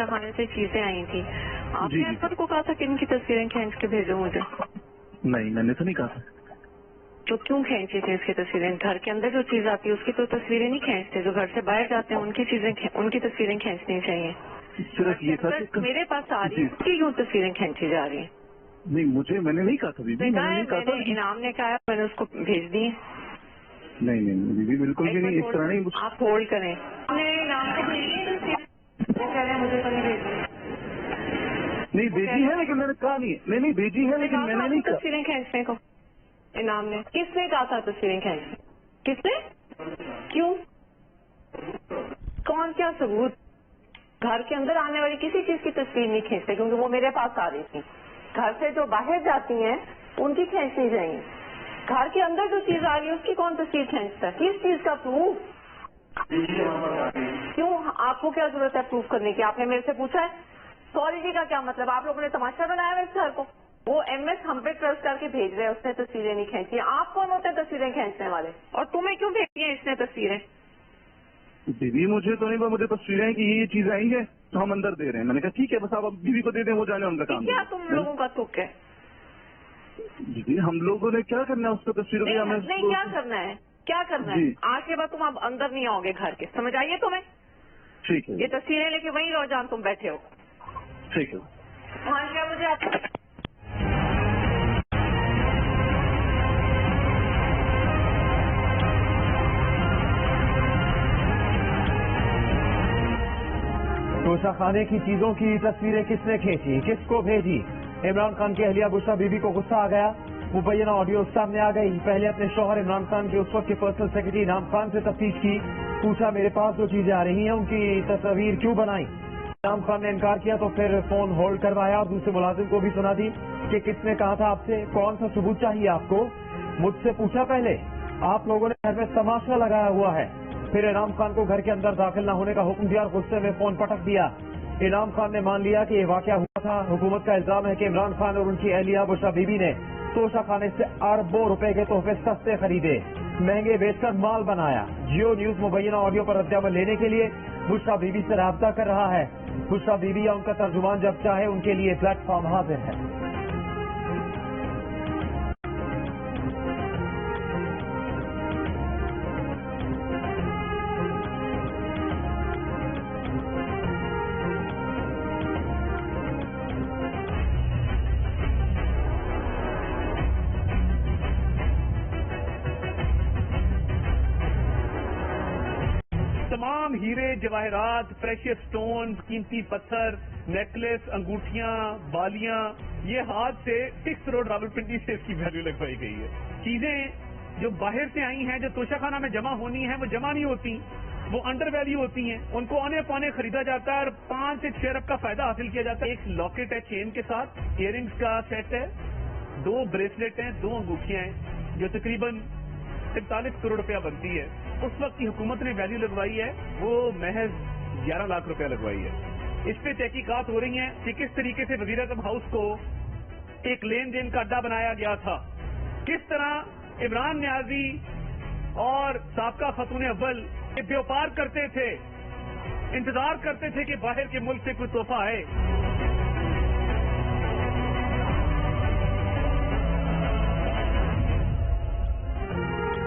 तोशा खाने से चीजें आई थी, आपने अरफत को कहा था कि इनकी तस्वीरें खींच के भेजो मुझे? नहीं, मैंने तो नहीं कहा था। तो क्यों खींची थी इसकी तस्वीरें? घर के अंदर जो चीज आती है उसकी तो तस्वीरें नहीं खींचते, जो घर से बाहर जाते हैं उनकी तस्वीरें खींचनी चाहिए। सिर्फ ये था कि मेरे पास आ रही है, उसकी क्यों तस्वीरें खींची जा रही है? नहीं, मैंने नहीं कहा था बीबी, मैंने नहीं कहा था। इनाम ने कहा, मैंने उसको भेज दी। नहीं बीबी, बिल्कुल भी नहीं, इस तरह नहीं। आप होल्ड करें। इनाम को भेजिए, वो कह रहे हैं मुझे तो नहीं भेजी। नहीं भेजी है, लेकिन मैंने कहा नहीं भेजी है, लेकिन मैंने नहीं कहा तस्वीरें खींचने को। इनाम ने किसने कहा था तस्वीरें खींचने? किसने? क्यों? कौन? क्या सबूत? घर के अंदर आने वाली किसी चीज की तस्वीर नहीं खींचते, क्योंकि वो मेरे पास आ रही थी। घर से जो बाहर जाती हैं उनकी खींचनी चाहिए। घर के अंदर जो चीज आ रही है उसकी कौन तस्वीर खींचता है? किस चीज का प्रूफ? क्यों? आपको क्या जरूरत है प्रूफ करने की? आपने मेरे से पूछा है? सॉरी जी का क्या मतलब? आप लोगों ने तमाशा बनाया है इस घर को। वो एमएस हम पे ट्रस्ट करके भेज रहे हैं, उसने तस्वीरें नहीं खींची। आप कौन होते हैं तस्वीरें खींचने वाले? और तुम्हें क्यों भेजी है इसने तस्वीरें? बीबी मुझे तो नहीं, मुझे तस्वीरें हैं कि ये चीज आई है तो हम अंदर दे रहे हैं। मैंने कहा ठीक है, बस आप बीबी को दे दें, वो जाने उनका काम। क्या तुम लोगों का तुक है? दीदी हम लोगों ने क्या करना है उसको तस्वीरों की? नहीं, क्या करना है? क्या करना है? आज के बाद तुम अब अंदर नहीं आओगे घर के, समझ आइए तुम्हें? ठीक है। ये तस्वीरें लेके वहीं रहो जहाँ तुम बैठे हो। ठीक है। हाँ क्या मुझे आप तोशा खाने की चीजों की तस्वीरें किसने खींची, किसको भेजी? इमरान खान की अहलिया बुशरा बीबी को गुस्सा आ गया, मुबैना ऑडियो सामने आ गई। पहले अपने शौहर इमरान खान के उस वक्त के पर्सनल सेक्रेटरी इनाम खान से तफ्तीश की, पूछा मेरे पास जो चीजें आ रही हैं उनकी तस्वीर क्यों बनाई? इनाम खान ने इनकार किया तो फिर फोन होल्ड करवाया और दूसरे मुलाजिम को भी सुना दी कि किसने कहा था आपसे, कौन सा सबूत चाहिए आपको? मुझसे पूछा पहले। आप लोगों ने घर में तमाशा लगाया हुआ है। फिर इनाम खान को घर के अंदर दाखिल न होने का हुक्म दिया और गुस्से में फोन पटक दिया। इनाम खान ने मान लिया कि ये वाकया हुआ था। हुकूमत का इल्जाम है कि इमरान खान और उनकी अहलिया बुशरा बीबी ने तोशा खाने से अरबों रुपए के तोहफे सस्ते खरीदे, महंगे बेचकर माल बनाया। जियो न्यूज मुबैना ऑडियो पर रद्द-ए-अमल लेने के लिए बुशरा बीबी से राब्ता कर रहा है। बुशरा बीबी या उनका तर्जुमान जब चाहे उनके लिए प्लेटफॉर्म हाजिर है। तमाम हीरे जवाहरात, प्रेशियस स्टोन, कीमती पत्थर, नेकलेस, अंगूठियां, बालियां, ये हाथ से 6 करोड़ रावलपिंडी से इसकी वैल्यू लगवाई गई है। चीजें जो बाहर से आई हैं, जो तोशाखाना में जमा होनी है, वो जमा नहीं होती, वो अंडर वैल्यू होती हैं। उनको आने पाने खरीदा जाता है और 5 से 6 अरब का फायदा हासिल किया जाता है। एक लॉकेट है चेन के साथ, इयरिंग्स का सेट है, 2 ब्रेसलेट हैं, 2 अंगूठियां हैं, जो तकरीबन 43 करोड़ रुपया बनती है। उस वक्त की हुकूमत ने वैल्यू लगवाई है वो महज 11 लाख रुपया लगवाई है। इस पे तहकीकात हो रही हैं कि किस तरीके से वज़ीर-ए-आज़म हाउस को एक लेन देन का अड्डा बनाया गया था, किस तरह इमरान न्याजी और साबका खतून अव्वल ये व्यापार करते थे, इंतजार करते थे कि बाहर के मुल्क से कोई तोहफा आए।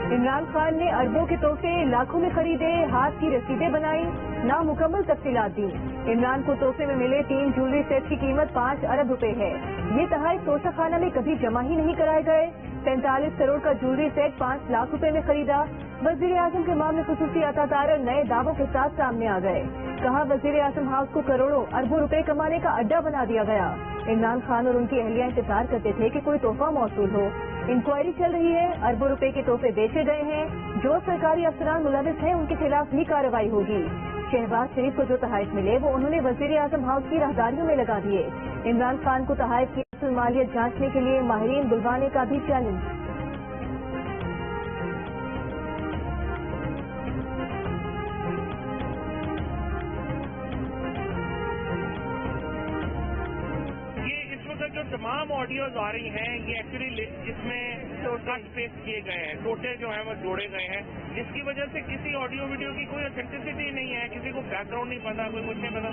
इमरान खान ने अरबों के तोहफे लाखों में खरीदे, हाथ की रसीदें बनाई, नामुकम्मल तफसीलात दी। इमरान को तोहफे में मिले 3 ज्वेलरी सेट की कीमत 5 अरब रुपए है। ये तहफ़ तोशाखाना में कभी जमा ही नहीं कराए गए। 45 करोड़ का ज्वेलरी सेट 5 लाख रुपए में खरीदा। वजीर आजम के मामले खुसूसी अतातार नए दावों के साथ सामने आ गए। कहा वजीर आजम हाउस को करोड़ों अरबों रुपए कमाने का अड्डा बना दिया गया। इमरान खान और उनकी अहलिया इंतजार करते थे कि कोई तोहफा मौसूल हो। इंक्वायरी चल रही है, अरबों रुपए के तोहफे बेचे गए हैं। जो सरकारी अफसरान मुलविस हैं उनके खिलाफ भी कार्रवाई होगी। शहबाज शरीफ को जो तहफ़ मिले वो उन्होंने वजीर आजम हाउस की राहदारियों में लगा दिए। इमरान खान को तहफ़ की असल मालियत जांचने के लिए माहिरीन बुलवाने का भी चैलेंज। जो तमाम ऑडियोज आ रही हैं ये एक्चुअली जिसमें कट पेस्ट किए गए हैं, टोटे जो हैं वो जोड़े गए हैं, जिसकी वजह से किसी ऑडियो वीडियो की कोई ऑथेंटिसिटी नहीं है, किसी को बैकग्राउंड नहीं पता, कोई कुछ नहीं पता।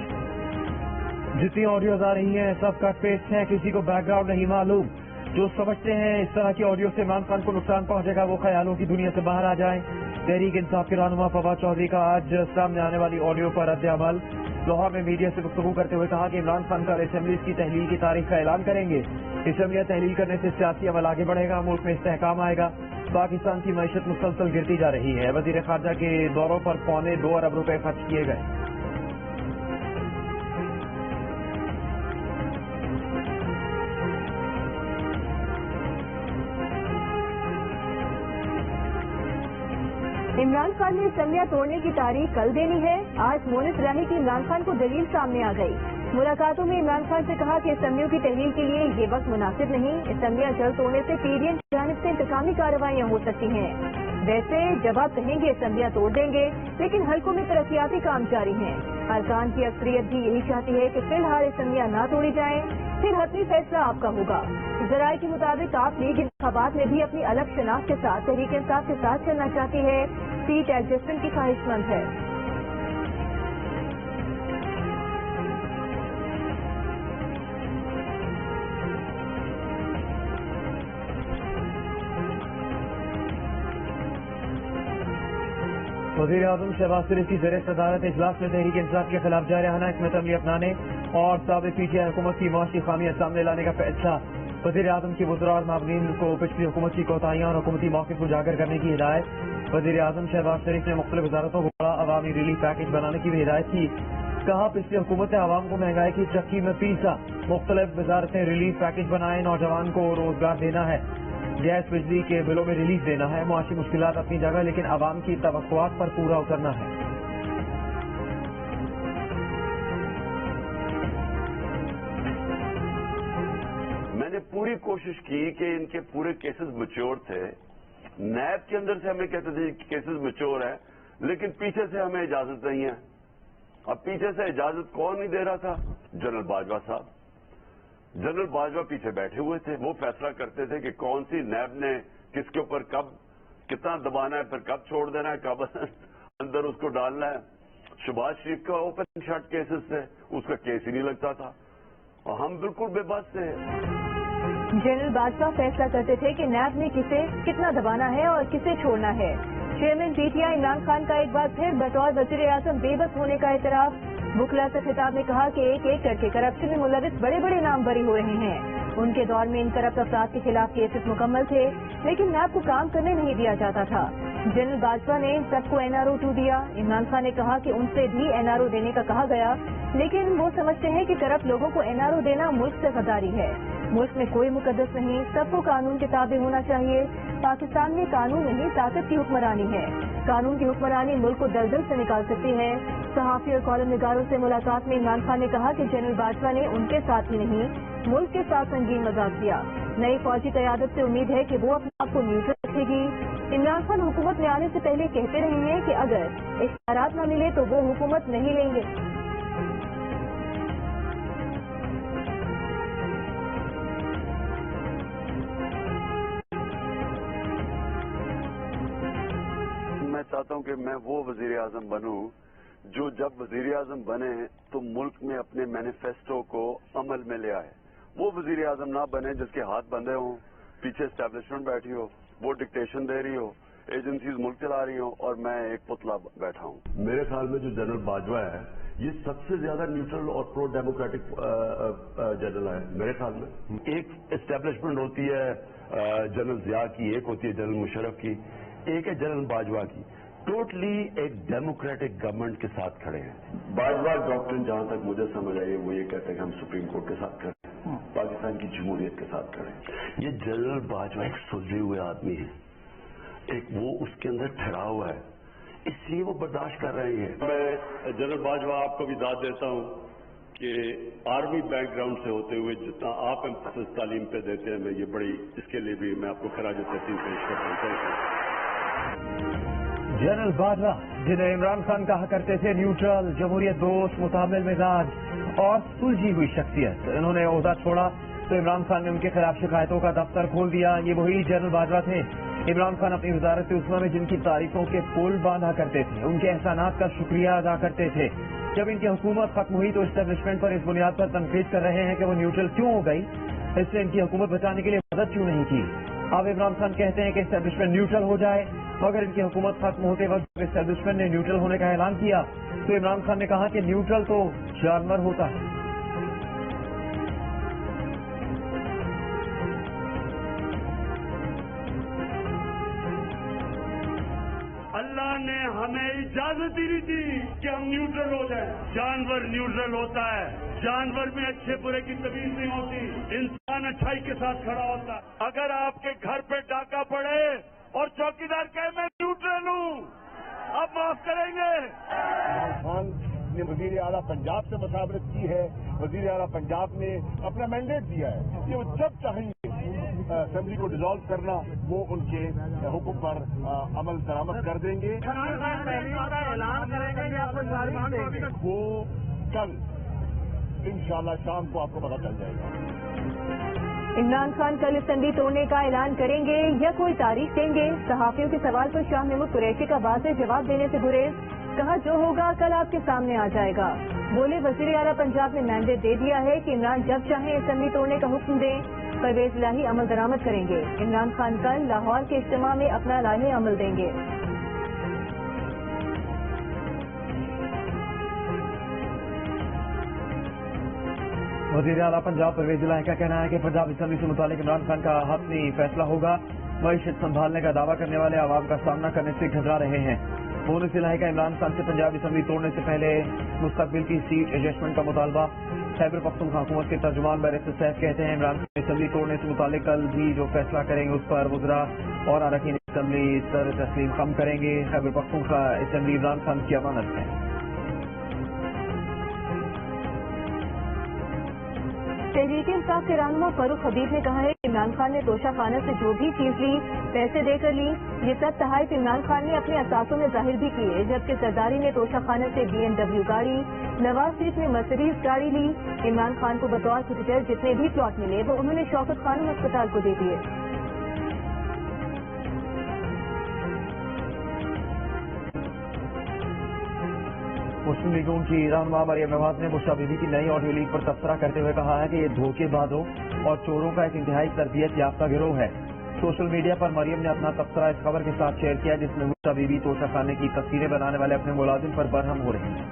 जितनी ऑडियोज आ रही हैं सब कट पेस्ट हैं, किसी को बैकग्राउंड नहीं मालूम। जो समझते हैं इस तरह की ऑडियो से इमरान खान को नुकसान पहुंचेगा वो ख्यालों की दुनिया से बाहर आ जाएं। तहरीक इंसाफ के रहनुमा फवाद चौधरी का आज सामने आने वाली ऑडियो पर रद्द अमल। लाहौर में मीडिया से गुफ्तगू करते हुए कहा कि इमरान खान कल असेंबलीज की तहलील की तारीख का ऐलान करेंगे। असेंबलियां तहलील करने से सियासी अमल आगे बढ़ेगा, मुल्क में इस्तेहकाम आएगा। पाकिस्तान की मईशत मुसलसल गिरती जा रही है। वजीर खारजा के दौरों पर 2.25 अरब रुपए खर्च किए गए। इमरान खान ने असेंबलियां तोड़ने की तारीख कल देनी है। आज मोनिस रही की इमरान खान को दलील सामने आ गई। मुलाकातों में इमरान खान से कहा कि असेंबलियों की तहलील के लिए ये वक्त मुनासिब नहीं। असेंबलियां जल्द तोड़ने से पीडीएम की जानिब से इंतकामी कार्रवाइयां हो सकती हैं। वैसे जब आप कहेंगे असेंबलियां तोड़ देंगे, लेकिन हल्कों में तरक्याती काम जारी हैं। अरकान की अक्सरियत भी यही चाहती है कि फिलहाल असेंबलियां ना तोड़ी जाएं, फिर हतमी फैसला आपका होगा। जराये के मुताबिक आप लीग इंतखाबात में भी अपनी अलग शनाख्त के साथ तहरीक इंसाफ के साथ चलना चाहती है, सीट एडजस्टमेंट की ख्वाहिशमंद है। वज़ीर आज़म शहबाज शरीफ की ज़ेर सदारत इजलास में तहरीक इंसाफ के खिलाफ जारहाना हिकमत अमली अपनाने और साबिक़ पीटीआई हुकूमत की मौशी खामियां सामने लाने का फैसला। वज़ीर आज़म की वज़रा और मामलीन को पिछली हुकूमत की कोताहियां और हुकूमती मौक़िफ़ को उजागर करने की हिदायत। वज़ीर आज़म शहबाज शरीफ ने मुख्तलिफ वज़ारतों को बड़ा अवामी रिलीफ पैकेज बनाने की भी हिदायत की। कहा पिछली हुकूमत ने आवाम को महंगाई की चक्की में पीसा। मुख्तलिफ वज़ारतें रिलीफ पैकेज बनाए, नौजवान को रोजगार देना है, गैस बिजली के बिलों में रिलीफ देना है। मुआशी मुश्किलात अपनी जगह, लेकिन आवाम की तवक्कुआत पर पूरा उतरना है। मैंने पूरी कोशिश की कि इनके पूरे केसेस मैच्योर थे। नैब के अंदर से हमें कहते थे कि केसेस मैच्योर है, लेकिन पीछे से हमें इजाजत नहीं है। अब पीछे से इजाजत कौन नहीं दे रहा था? जनरल बाजवा साहब। जनरल बाजवा पीछे बैठे हुए थे, वो फैसला करते थे कि कौन सी नैब ने किसके ऊपर कब कितना दबाना है, फिर कब छोड़ देना है, कब अंदर उसको डालना है। शहबाज शरीफ का ओपन शॉट केसेस थे, उसका केस ही नहीं लगता था और हम बिल्कुल बेबस थे। जनरल बाजवा फैसला करते थे कि नैब ने किसे कितना दबाना है और किसे छोड़ना है। चेयरमैन पीटीआई इमरान खान का एक बार फिर बतौर वज़ीर आज़म बेबस होने का एतराफ। बुखला से खिताब में कहा कि एक एक करके करप्शन में मुलविस बड़े बड़े नाम बरी हो रहे हैं। उनके दौर में इन करप्ट अफराद के खिलाफ केसेस मुकम्मल थे, लेकिन नैब को काम करने नहीं दिया जाता था। जनरल बाजवा ने इन सबको NRO 2 दिया। इमरान खान ने कहा कि उनसे भी NRO देने का कहा गया, लेकिन वो समझते हैं कि करप्ट लोगों को NRO देना मुल्क से गद्दारी है। मुल्क में कोई मुकद्दस नहीं, सबको कानून के ताबे होना चाहिए। पाकिस्तान में कानून नहीं, ताकत की हुक्मरानी है। कानून की हुक्मरानी मुल्क को दलदल से निकाल सकती है। सहाफी और कॉलम निगारों से मुलाकात में इमरान खान ने कहा कि जनरल बाजवा ने उनके साथ ही नहीं, मुल्क के साथ संगीन मजाक किया। नई फौजी क़यादत से उम्मीद है कि वो अपने आप को न्यूट्रल रखेगी। इमरान खान हुकूमत में आने से पहले कहते रहे हैं कि अगर इख्तियारात न मिले तो वो हुकूमत नहीं लेंगे। मैं चाहता हूं कि मैं वो वजीर आजम बनूं जो जब वजीर आजम बने तो मुल्क में अपने मैनिफेस्टो को अमल में ले आए। वो वजीर आजम ना बने जिसके हाथ बंधे हों, पीछे एस्टेब्लिशमेंट बैठी हो, वो डिक्टेशन दे रही हो, एजेंसीज मुल्क चला रही हो और मैं एक पुतला बैठा हूं। मेरे ख्याल में जो जनरल बाजवा है ये सबसे ज्यादा न्यूट्रल और प्रो डेमोक्रेटिक जनरल है मेरे ख्याल में। एक एस्टेब्लिशमेंट होती है जनरल जिया की, एक होती है जनरल मुशर्रफ की, एक है जनरल बाजवा की। टोटली एक डेमोक्रेटिक गवर्नमेंट के साथ खड़े हैं। बाजवा डॉक्ट्रिन जहां तक मुझे समझ आई है वो ये कहते हैं कि हम सुप्रीम कोर्ट के साथ खड़े हैं, पाकिस्तान की जमहूरियत के साथ खड़े हैं। ये जनरल बाजवा एक सुलझे हुए आदमी है, एक वो उसके अंदर ठहरा हुआ है, इसलिए वो बर्दाश्त कर रहे हैं। मैं जनरल बाजवा आपको भी दाद देता हूं कि आर्मी बैकग्राउंड से होते हुए जितना आप एम्फेसिस तालीम पे देते हैं, मैं ये बड़ी इसके लिए भी मैं आपको खराज तहसीन पेश करता हूं। जनरल बाजवा जिन्हें इमरान खान कहा करते थे न्यूट्रल, जमहूरियत दोस्त, मुताबिल मिजाज और सुलझी हुई शख्सियत, इन्होंने ओहदा छोड़ा तो इमरान खान ने उनके खिलाफ शिकायतों का दफ्तर खोल दिया। ये वही जनरल बाजवा थे। इमरान खान अपनी वजारत उस्मा में जिनकी तारीफों के पुल बांधा करते थे, उनके एहसानात का शुक्रिया अदा करते थे, जब इनकी हुकूमत खत्म हुई तो इस्टेब्लिशमेंट पर इस बुनियाद पर तनकीद कर रहे हैं कि वो न्यूट्रल क्यों हो गई, इसने इनकी हुकूमत बचाने के लिए मदद क्यों नहीं की। अब इमरान खान कहते हैं कि इस्टेब्लिशमेंट न्यूट्रल हो जाए, मगर इनकी हुकूमत खत्म होते वक्त इस्टेब्लिशमेंट ने न्यूट्रल होने का ऐलान किया तो इमरान खान ने कहा कि न्यूट्रल तो जानवर होता है। अल्लाह ने हमें इजाजत ही नहीं दी कि हम न्यूट्रल हो जाए। जानवर न्यूट्रल होता है, जानवर में अच्छे बुरे की तमीज नहीं होती, इंसान अच्छाई के साथ खड़ा होता है। अगर आपके घर पे डाका पड़े और चौकीदार कहे मैं न्यूट्रल हूँ, आप माफ करेंगे? खान ने वजीर आला पंजाब से मुशावरत की है, वजीर आला पंजाब ने अपना मैंडेट दिया है कि वो जब चाहेंगे असेंबली को डिसॉल्व करना वो उनके हुक्म पर अमल दरामद कर देंगे। ऐलान करेंगे वो कल इंशाल्लाह शाम को आपको पता चल जाएगा। इमरान खान कल असेंबली तोड़ने का ऐलान करेंगे या कोई तारीख देंगे? सहाफियों के सवाल पर शाह महमूद कुरैशी का वाज़ेह जवाब देने से गुरेज, कहा जो होगा कल आपके सामने आ जाएगा। बोले वज़ीर आला पंजाब ने मैंडेट दे दिया है कि इमरान जब चाहें असेंबली तोड़ने का हुक्म दें, परवेज इलाही अमल दरामद करेंगे। इमरान खान कल लाहौर के इज्तिमा में अपना लाहे अमल देंगे। वज़ीर आला पंजाब परवेज इलाही का कहना है कि पंजाब असेंबली से मुतालिक इमरान खान का हतमी फैसला होगा। मईशत संभालने का दावा करने वाले आवाम का सामना करने से घबरा रहे हैं। मोनस इलाही का इमरान खान से पंजाब असेंबली तोड़ने से पहले मुस्तकबिल की सीट एडजस्टमेंट का मुतालबा। खैबर पख्तूनख्वा हुकूमत के तर्जुमान बैरिस्टर सैफ कहते हैं इमरान खान असेंबली तोड़ने से मुतालिक कल भी जो फैसला करेंगे उस पर वज़रा और अरकान असेंबली सर तस्लीम खम करेंगे। खैबर पख्तूनख्वा असेंबली इमरान खान की अमानत है। तहरीक-ए-इंसाफ के रहनुमा फारूक हबीब ने कहा है कि इमरान खान ने तोशा खाना से जो भी चीज ली पैसे देकर ली। ये सब तहाइफ इमरान खान ने अपने असासों में जाहिर भी किए, जबकि सरदारी ने तोशा खाना से BMW गाड़ी, नवाज शरीफ ने मर्सिडीज गाड़ी ली। इमरान खान को बतौर क्रिकेटर जितने भी प्लॉट मिले वो उन्होंने शौकत खानम अस्पताल को दे दिए। मुस्लिम लीग की रहनुमा मरियम नवाज ने बुशरा बीबी की नई ऑडियो लीक पर तबसरा करते हुए कहा है कि ये धोखेबाजों और चोरों का एक इंतहाई तरबियत याफ्ता गिरोह है। सोशल मीडिया पर मरियम ने अपना तबसरा इस खबर के साथ शेयर किया जिसमें बुशरा बीबी तोशा खाने की तस्वीरें बनाने वाले अपने मुलाजिम पर बरहम हो रही हैं।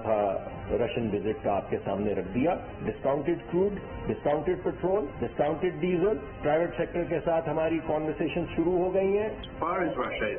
था रशियन विजिट का आपके सामने रख दिया। Discounted crude, discounted petrol, discounted diesel, private sector के साथ हमारी कॉन्वर्सेशन शुरू हो गई हैं। As far as Russia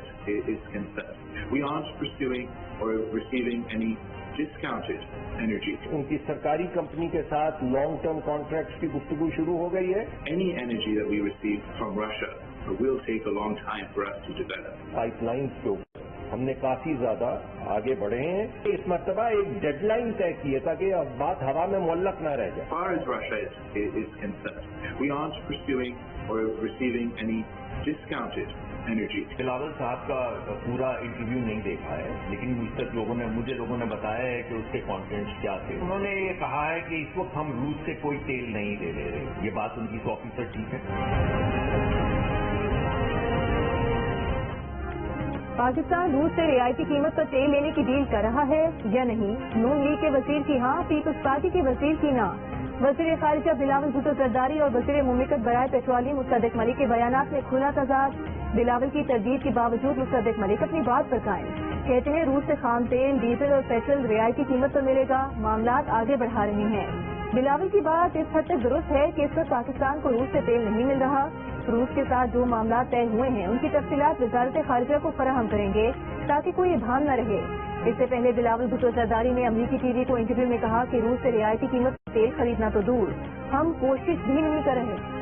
is concerned, we aren't pursuing or receiving any discounted energy. उनकी सरकारी कंपनी के साथ लॉन्ग टर्म कॉन्ट्रैक्ट्स की गुफ्तगू शुरू हो गई है। Any energy that we receive from Russia will take a long time for us to develop. Pipelines के ऊपर हमने काफी ज्यादा आगे बढ़े हैं। इस मर्तबा एक डेडलाइन तय की है ताकि अब बात हवा में मुअल्लक न रह जाए। As far as Russia is concerned, we aren't pursuing or receiving any discounted energy. Bilawal साहब का पूरा इंटरव्यू नहीं देखा है, लेकिन मुझे लोगों ने बताया है कि उसके कॉन्टेंट्स क्या थे। उन्होंने ये कहा है कि इस वक्त हम रूस से कोई तेल नहीं ले रहे। ये बात उनकी ऑफिसर ठीक है। पाकिस्तान रूस से रियायती कीमत पर तेल लेने की डील कर रहा है या नहीं? नून लीग के वजीर की हाँ, पीपल्स पार्टी के वजीर की ना। वजीर खारिजा बिलावल भुट्टो जरदारी और वजीर मुमलिकत बराए पेट्रोलियम मुस्तदिक मलिक के बयानात में खुला तजाद। बिलावल की तरदीद के बावजूद मुस्तदिक मलिक अपनी बात पर कायम, कहते हैं रूस से खाम तेल, डीजल और पेट्रोल रियायती कीमत पर मिलेगा। मामलात आगे बढ़ा रहे हैं। बिलावल की बात इस हद तक दुरुस्त है कि इस वक्त पाकिस्तान को रूस से तेल नहीं मिल रहा। रूस के साथ जो मामला तय हुए हैं उनकी तफसीलात वजारत खारिजा को फराहम करेंगे ताकि कोई इबाहम न रहे। इससे पहले बिलावल भुट्टो जरदारी ने अमरीकी टीवी को इंटरव्यू में कहा कि रूस से रियायती कीमत पर तेल खरीदना तो दूर, हम कोशिश भी नहीं कर रहे।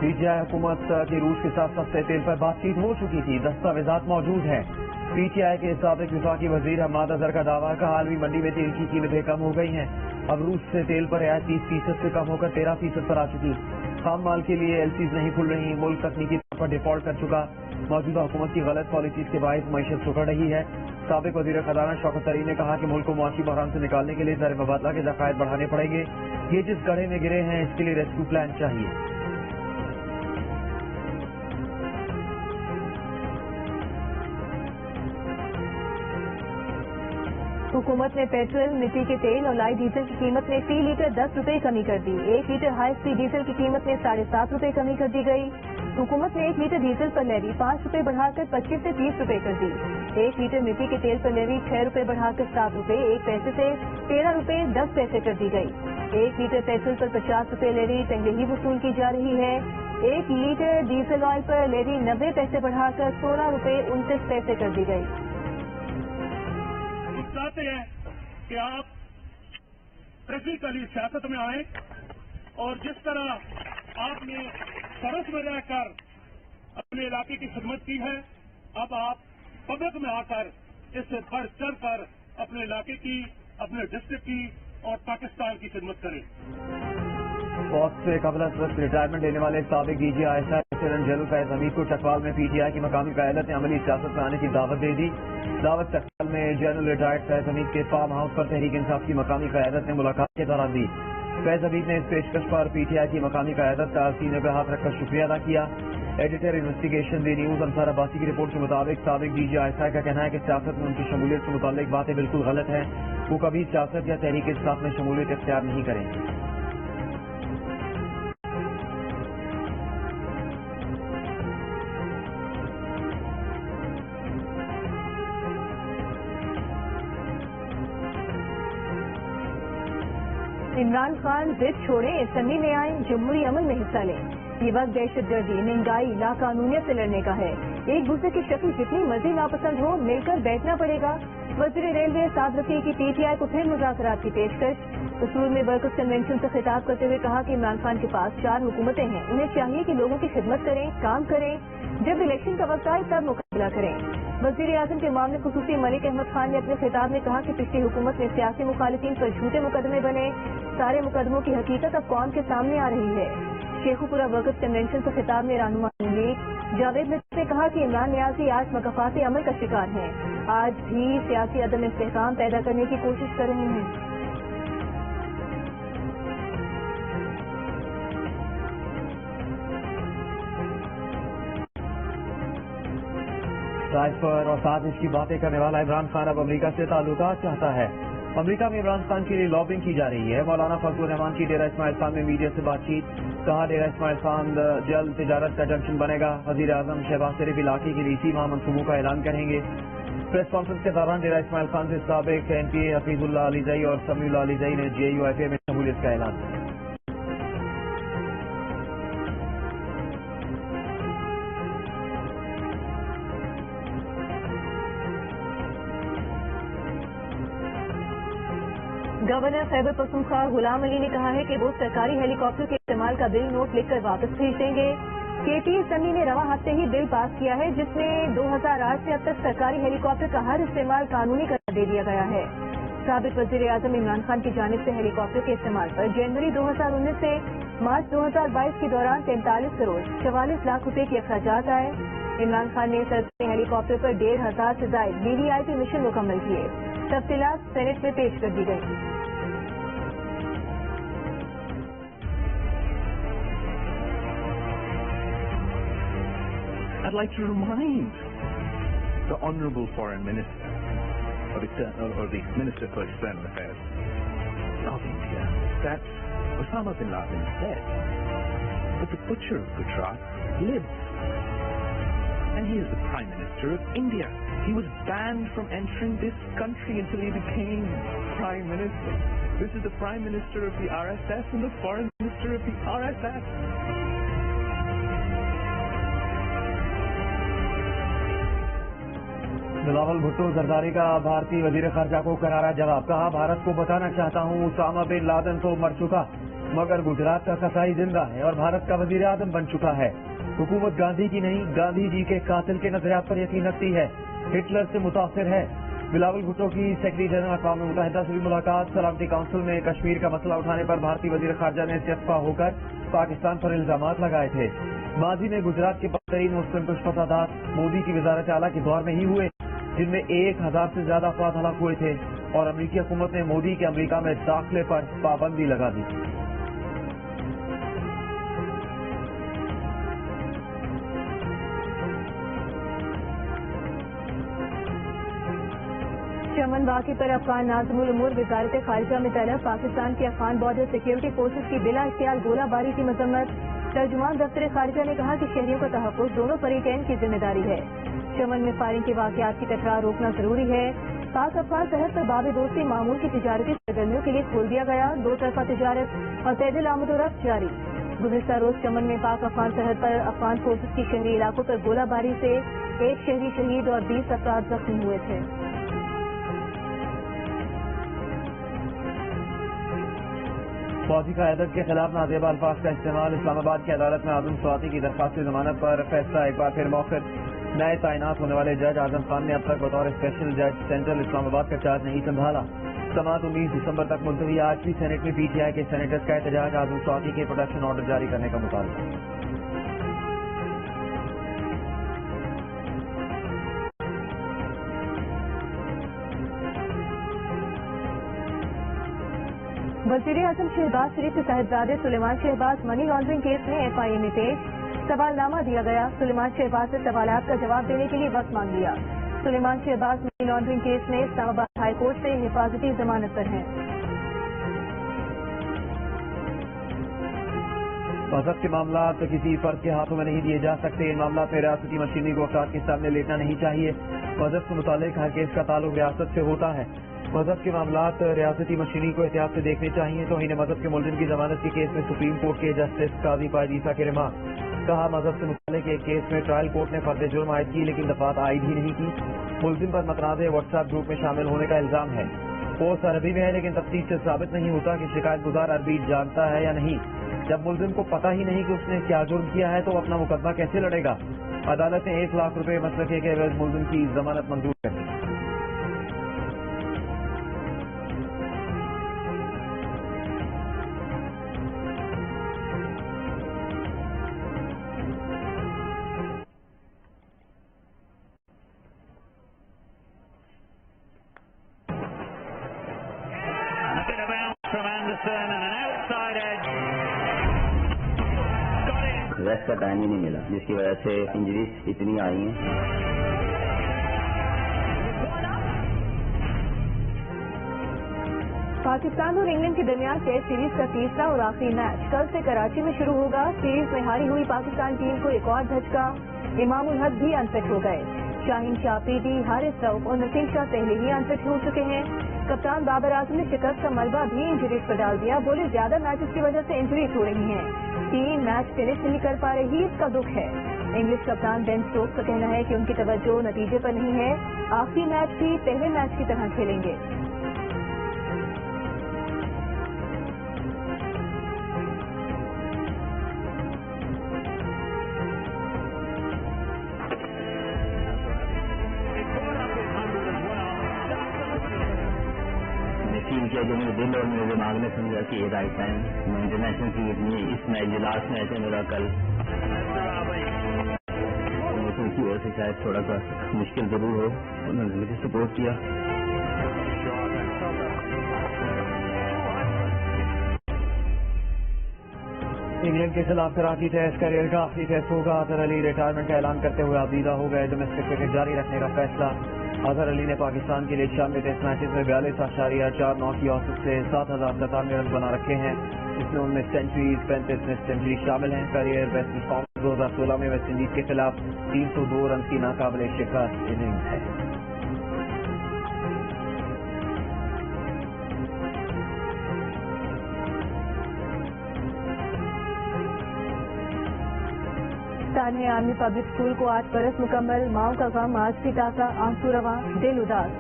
पीटीआई हुकूमत की रूस के साथ सस्ते तेल पर बातचीत हो चुकी थी, दस्तावेजात मौजूद हैं। पीटीआई के साबिक विफाकी वजीर हम्माद अजहर का दावा का आलमी मंडी में तेल की कीमतें कम हो गई हैं। अब रूस से तेल पर रियायत 30% से कम होकर 13% पर आ चुकी। खाम माल के लिए एलसीज नहीं खुल रही, मुल्क तकनीकी तौर पर डिफॉल्ट कर चुका। मौजूदा हुकूमत की गलत पॉलिसीज के बायस मईशत सुकड़ रही है। साबिक वजीर खजाना शौकत तरीन ने कहा कि मुल्क को मुआशी बहरान से निकालने के लिए ज़र मुबादला के ज़खायर बढ़ाने पड़ेंगे। ये जिस गड्ढे में गिरे हैं इसके लिए रेस्क्यू प्लान चाहिए। हुकूमत ने पेट्रोल, मिट्टी के तेल और लाइट डीजल की कीमत में फी लीटर 10 रुपए कमी कर दी। 1 लीटर हाई स्पीड डीजल की कीमत में 7.5 रुपए कमी कर दी गई। हुकूमत ने 1 लीटर डीजल पर लेवी 5 रुपए बढ़ाकर 25 से 30 रुपए कर दी। 1 लीटर मिट्टी के तेल पर लेवी 6 रुपए बढ़ाकर 7 रुपए 1 पैसे से 13 रुपए 10 पैसे कर दी गई। 1 लीटर पेट्रोल पर 50 रुपए लेवी पहले ही वसूल की जा रही है। 1 लीटर डीजल ऑयल पर लेवी 90 पैसे बढ़ाकर 16 रुपए 29 पैसे कर दी गई। चाहते हैं कि आप प्रैक्टिकली सियासत में आए और जिस तरह आपने सरहद में रहकर अपने इलाके की खिदमत की है, अब आप पब्लिक में आकर इससे बढ़ चढ़ कर अपने इलाके की, अपने डिस्ट्रिक्ट की और पाकिस्तान की खिदमत करें। फौज से कबल वक्त रिटायरमेंट लेने वाले साबिक DGI जनरल फैज हमीद को चकवाल में PTI की मकामी क़यादत ने अमली सियासत में आने की दावत दे दी। दावत चकवाल में जनरल रिटायर्ड फैज हमीद के फार्म हाउस पर तहरीक इंसाफ की मकामी क़यादत ने मुलाकात के दौरान दी। फैज हमीद ने इस पेशकश पर PTI की मकामी क़यादत का सीने पर हाथ रखकर शुक्रिया अदा किया। एडिटर इन्वेस्टिगेशन दी न्यूज अंसार अब्बासी की रिपोर्ट के मुताबिक साबिक DGI का कहना है कि सियासत में उनकी शमूलियत से मुताल्लिक बातें बिल्कुल गलत हैं। वो कभी सियासत या तहरीक इंसाफ में शमूलियत इख्तियार नहीं करेंगे। इमरान खान जिद छोड़े, असम्बली में आए, जमहूरी अमल में हिस्सा लें। ये वक्त दहशतगर्दी, महंगाई, लाकानूनियत से लड़ने का है। एक दूसरे की शक्ल जितनी मर्जी नापसंद हो, मिलकर बैठना पड़ेगा। वज़ीर रेलवे साद रफीक की PTI को फिर मुज़ाकरात की पेशकश। कसूर में वर्कर्स कन्वेंशन से खिताब करते हुए कहा कि इमरान खान के पास 4 हुकूमतें हैं, उन्हें चाहिए कि लोगों की खिदमत करें, काम करें, जब इलेक्शन का वक्त आए तब मुकाबला करें। वज़ीर आज़म के मामले खुसूसी मलिक अहमद खान ने अपने खिताब में कहा कि पिछली हुकूमत में सियासी मुखालिफिन पर झूठे मुकदमे बने, सारे मुकदमों की हकीकत अब कौम के सामने आ रही है। शेखुपुरा वर्कर्स कन्वेंशन से खिताब में रहनुमा लीग जावेद ने कहा कि इमरान नियाज़ी आज मकफात अमल का शिकार हैं, आज भी सियासी अदम इस्तेहकाम पैदा करने की कोशिश कर रहे हैं। राज पर और साजिश की बातें करने वाला इमरान खान अब अमेरिका से ताल्लुकात चाहता है। अमेरिका में इमरान खान के लिए लॉबिंग की जा रही है। मौलाना फजलुर रहमान की डेरा इस्माइल खान में मीडिया से बातचीत, कहा डेरा इस्माइल खान जल्द तिजारत का जंक्शन बनेगा। वजीर आजम शहबाज शरीफ इलाके के लिए इसी माह मनसूबों का ऐलान करेंगे। प्रेस कॉन्फ्रेंस के दौरान डेरा इस्माइल खान से साबिक NPA हफीजुल्लाह अलीजई और समीउल्लाह अलीजई ने JUIPA में शमूलियत का ऐलान किया। गवर्नर खैबर पख्तूनख्वा गुलाम अली ने कहा है कि वो सरकारी हेलीकॉप्टर के इस्तेमाल का बिल नोट लिखकर वापस भेज देंगे। KP असम्बली ने रवा हफ्ते ही बिल पास किया है जिसमें 2008 से अब तक सरकारी हेलीकॉप्टर का हर इस्तेमाल कानूनी करार दे दिया गया है। साबिक वज़ीर आज़म इमरान खान की जानिब से हेलीकॉप्टर के इस्तेमाल पर जनवरी 2019 से मार्च 2022 के दौरान 43 करोड़ 44 लाख रुपए के अखराजात आए। इमरान खान ने सरकारी हेलीकॉप्टर पर 1,500 से ज्यादा VVIP मिशन मुकम्मल किए। तफसीलात सेनेट में पेश कर दी गई। I'd like to remind the Honourable Foreign Minister or the Minister for External Affairs of India that Osama bin Laden said that the butcher of Gujarat lives. And he is the Prime Minister of India. He was banned from entering this country until he became Prime Minister. This is the Prime Minister of the RSS and the Foreign Minister of the RSS. Bilawal Bhutto Zardari का भारतीय वजीर खारजा को करारा जवाब, कहा भारत को बताना चाहता हूं उसामा बिन लादेन तो मर चुका मगर गुजरात का कसाई जिंदा है और भारत का वजीर आजम बन चुका है। हुकूमत गांधी की नहीं, गांधी जी के कातिल के नजरियात पर यकीन रखती है, हिटलर से मुतासिर है। بلاول بھٹو کی سیکرٹری جنرل اقوام متحدہ سے بھی ملاقات. سلامتی کونسل میں کشمیر کا مسئلہ اٹھانے پر بھارتی وزیر خارجہ نے چسپاں ہو کر پاکستان پر الزامات لگائے تھے. ماضی میں گجرات کے بدترین مسلم کش فسادات مودی کی وزارت اعلیٰ کے دور میں ہی ہوئے، جن میں 1000 سے زیادہ افراد ہلاک ہوئے تھے، اور امریکی حکومت نے مودی کے امریکہ میں داخلے پر پابندی لگا دی. چمن واقعے پر افغان ناظم الامور وزارت خارجہ میں طلب. پاکستان کی افغان بارڈر سیکیورٹی فورسز کی بلا اختیار گولہ باری کی مذمت. ترجمان دفتر خارجہ نے کہا کہ شہریوں کا تحفظ دونوں فریقین کی ذمہ داری ہے. چمن میں فائرنگ کے واقعات کی تکرار روکنا ضروری ہے. پاک افغان سرحد پر باب دوستی معمول کی تجارتی سرگرمیوں کے لیے کھول دیا گیا. دو طرفہ تجارت اور پیدل آمد و رفت جاری. گزشتہ روز چمن میں پاک افغان سرحد پر افغان فورسز کی شہری علاقوں پر گولہ باری سے 1 شہری شہید اور 20 افراد زخمی ہوئے تھے. فوجی قیادت کے خلاف نازیبہ الفاظ کا استعمال. اسلام آباد کی عدالت میں اعظم سواتی کی درخواست ضمانت پر فیصلہ ایک بار پھر موخر. نئے تعینات ہونے والے جج اعظم خان نے اب تک بطور اسپیشل جج سینٹرل اسلام آباد کا چارج نہیں سنبھالا. سماعت 19 دسمبر تک ملتوی. آج بھی سینٹ میں پی ٹی آئی کے سینیٹرز کا احتجاج. اعظم سواتی کے پروٹیکشن آرڈر جاری کرنے کا مطالبہ. وزیر اعظم شہباز شریف کے صاحبزادے سلیمان شہباز منی لانڈرنگ کیس میں ایف آئی اے میں پیش. سوال نامہ دیا گیا. سلیمان شہباز سے سوالات کا جواب دینے کے لیے وقت مانگ لیا. سلیمان شہباز منی لانڈرنگ کیس میں اسلام آباد ہائی کورٹ سے حفاظتی ضمانت پر ہیں. مذہب کے معاملات کسی فرد کے ہاتھوں میں نہیں دیے جا سکتے. ان معاملات میں ریاستی مشینری کو افراد کے سامنے لیٹنا نہیں چاہیے. مذہب سے متعلق ہر کیس کا تعلق ریاست سے ہوتا ہے. مذہب کے معاملات ریاستی مشینری کو احتیاط سے دیکھنے چاہیے. توہین مذہب کے ملزم کی ضمانت کے کیس میں سپریم کورٹ کے جسٹس قاضی فائد عیسیٰ کے ریمارک. کہا مذہب سے متعلق ایک کیس میں ٹرائل کورٹ نے فرد جرم عائد کی لیکن دفعات عائد ہی نہیں کی. ملزم پر متنازع واٹس ایپ گروپ میں شامل ہونے کا الزام ہے. پوسٹ عربی میں ہے لیکن تفتیش سے ثابت نہیں ہوتا کہ شکایت گزار عربی جانتا ہے یا نہیں. جب ملزم کو پتہ ہی نہیں کہ اس نے کیا جرم کیا ہے تو وہ اپنا مقدمہ کیسے لڑے گا. عدالت نے 1 لاکھ روپے مسلکے کے عوض ملزم کی ضمانت منظور کر دی. ریسٹ کا ٹائم ہی نہیں ملا جس کی وجہ سے انجریز اتنی آئی ہیں. پاکستان اور انگلینڈ کے درمیان ٹیسٹ سیریز کا تیسرا اور آخری میچ کل سے کراچی میں شروع ہوگا. سیریز میں ہاری ہوئی پاکستان ٹیم کو ایک اور دھچکا. امام الحق بھی انفٹ ہو گئے. شاہین شاہ پیڈی، حارث رؤف اور نسیم شاہ پہلے ہی انفٹ ہو چکے ہیں. کپتان بابر اعظم نے شکست کا ملبہ بھی انجریز پر ڈال دیا. بولے زیادہ میچز کی وجہ سے انجریز ہو رہی ہیں. 3 میچ فنش نہیں کر پا رہی، اس کا دکھ ہے. انگلش کپتان بین اسٹوکس کا کہنا ہے کہ ان کی توجہ نتیجے پر نہیں ہے. آخری میچ بھی پہلے میچ کی طرح کھیلیں گے. کیا جو میرے دل اور میرے دماغ نے سمجھا کہ یہ رائٹ ٹائم میں انٹرنیشنل کرکٹ میں اس میچ جو لاسٹ میچ ہے میرا کل موسم کی وجہ سے شاید تھوڑا سا مشکل ضرور ہو. انہوں نے مجھے سپورٹ کیا. انگلینڈ کے خلاف کراچی ٹیسٹ کیریئر کا آخری ٹیسٹ ہوگا. اظہر علی ریٹائرمنٹ کا اعلان کرتے ہوئے عبیدہ ہو گئے. ڈومیسٹک کرکٹ جاری رکھنے کا فیصلہ. اظہر علی نے پاکستان کے لیے 96 ٹیسٹ میچز میں 42.49 کی اوسط سے 7,097 رن بنا رکھے ہیں. اس میں ان میں سینچریز 35 میں سینچری شامل ہیں. کیریئر بیسٹ پرفارمنس 2016 میں ویسٹ انڈیز کے خلاف 302 رن کی ناقابل شکست اننگز ہے. تانیہ عالمی پبلک اسکول کو 8 برس مکمل. ماؤں کا غم آج بھی تازہ، آنسو رواں، دل اداس.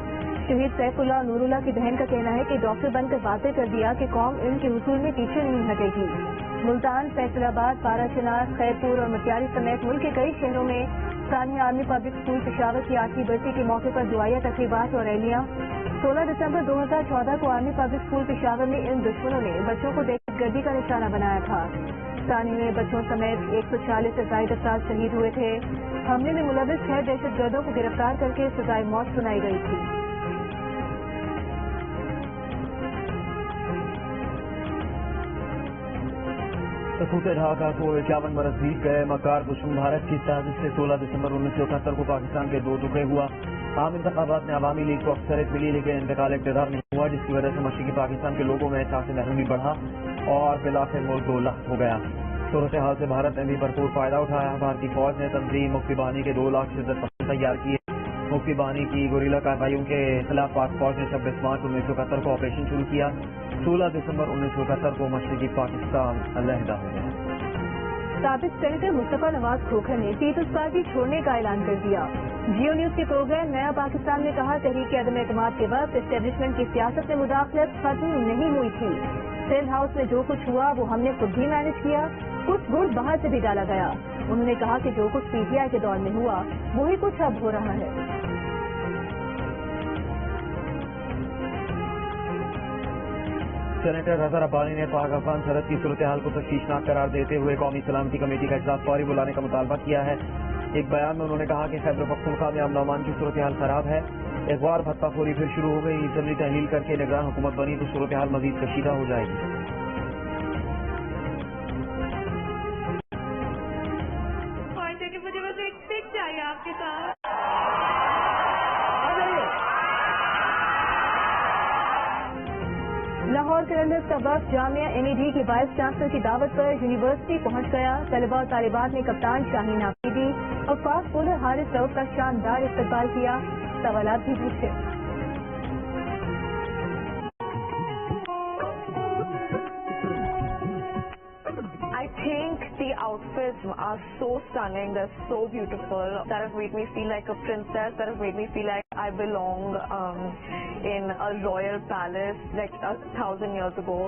شہید سیف اللہ نور اللہ کی بہن کا کہنا ہے کہ ڈاکٹر بن کر واضح کر دیا کہ قوم علم کے حصول میں پیچھے نہیں ہٹے گی. ملتان، فیصل آباد، پارا چنار، خیرپور اور مٹیاری سمیت ملک کے کئی شہروں میں स्थानीय आर्मी पब्लिक स्कूल पेशावर की 8वीं बरसी के मौके पर दुआया तकरीबात और रैलियां। 16 दिसंबर 2014 को आर्मी पब्लिक स्कूल पेशावर में इन दुश्मनों ने बच्चों को दहशतगर्दी का निशाना बनाया था। स्थानीय बच्चों समेत 140 से ज्यादा अफराद शहीद हुए थे। हमले में मुलविस 6 दहशतगर्दों को गिरफ्तार करके सजाए मौत सुनाई गई थी। सकूते ढाका को 51 बरस बीत गए। मकार दुश्मन भारत की साजिश से 16 दिसंबर 1971 को पाकिस्तान के 2 टुकड़े हुआ। आम इंतखाबात में अवामी लीग को अक्सरियत मिली, लेकिन इंतकाल इक़्तिदार नहीं हुआ, जिसकी वजह से मशरक़ी पाकिस्तान के लोगों में एहसास महरूमी बढ़ा और बिलाखिर मुल्क दो लख्त हो गया। सूरत हाल से भारत ने भी भरपूर फायदा उठाया। भारतीय फौज ने तंजीम मुफ्ती बानी के 2 लाख शिद्दत पसंद तैयार किए। मुफ्ती बानी की गोरिल्ला कार्रवाइयों के खिलाफ पाक फौज ने 26 मार्च 1971 को ऑपरेशन शुरू किया। 16 दिसंबर 1971 को मशरक़ी पाकिस्तान अलहदा हो गया। साबिक सेनेटर मुस्तफा नवाज खोखर ने पीपल्स पार्टी छोड़ने का ऐलान कर दिया। जियो न्यूज के प्रोग्राम नया पाकिस्तान ने कहा, तहरीक अदम एतमाद के वक्त एस्टेब्लिशमेंट की सियासत में मुदाखलत खत्म नहीं हुई थी। सेल हाउस में जो कुछ हुआ वो हमने खुद भी मैनेज किया, कुछ गुड़ बाहर से भी डाला गया। उन्होंने कहा कि जो कुछ पीटीआई के दौर में हुआ वही कुछ अब हो रहा है। सेनेटर अजहर अब्बानी ने पाक अफगान सरहद की सूरत हाल को तशवीशनाक करार देते हुए कौमी सलामती कमेटी का इजलास फौरी बुलाने का मुतालबा किया है। एक बयान में उन्होंने कहा कि खैबर पख्तूनख्वा में अमन अमान की सूरत हाल खराब है। अखबार भत्ताखोरी फिर शुरू हो गई। जबरी तहलील करके निगरान हुकूमत बनी तो सूरत हाल मजीद कशीदा हो जाएगी। मुझे बस एक पिक चाहिए आपके साथ। लाहौर के अंदर का वक्त जामिया एनईडी की वाइस चांसलर की दावत पर यूनिवर्सिटी पहुंच गया। तलबा और तालिबात ने कप्तान शाहीन आफरीदी और फास्ट बॉलर हारिस रऊफ का शानदार इस्तकबाल किया। सवालात भी पूछे। I think the outfits are so stunning, they're so beautiful, that have made me feel like a princess, that have made me feel like I belong in a royal palace like 1,000 years ago.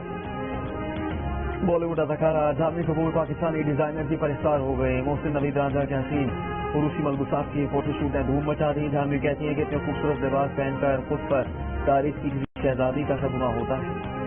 Bollywood अदाकारा जाहनवी Kapoor Pakistani designer की परिस्तार हो गई। मोहसिन नवीद राजा के हसीन उरूसी मलबूसात की photoshoot ने धूम मचा दी। जाहनवी कहती हैं कि इतने खूबसूरत लिबास पहनकर खुद पर तारीफ की शहजादी का शगुना होता है।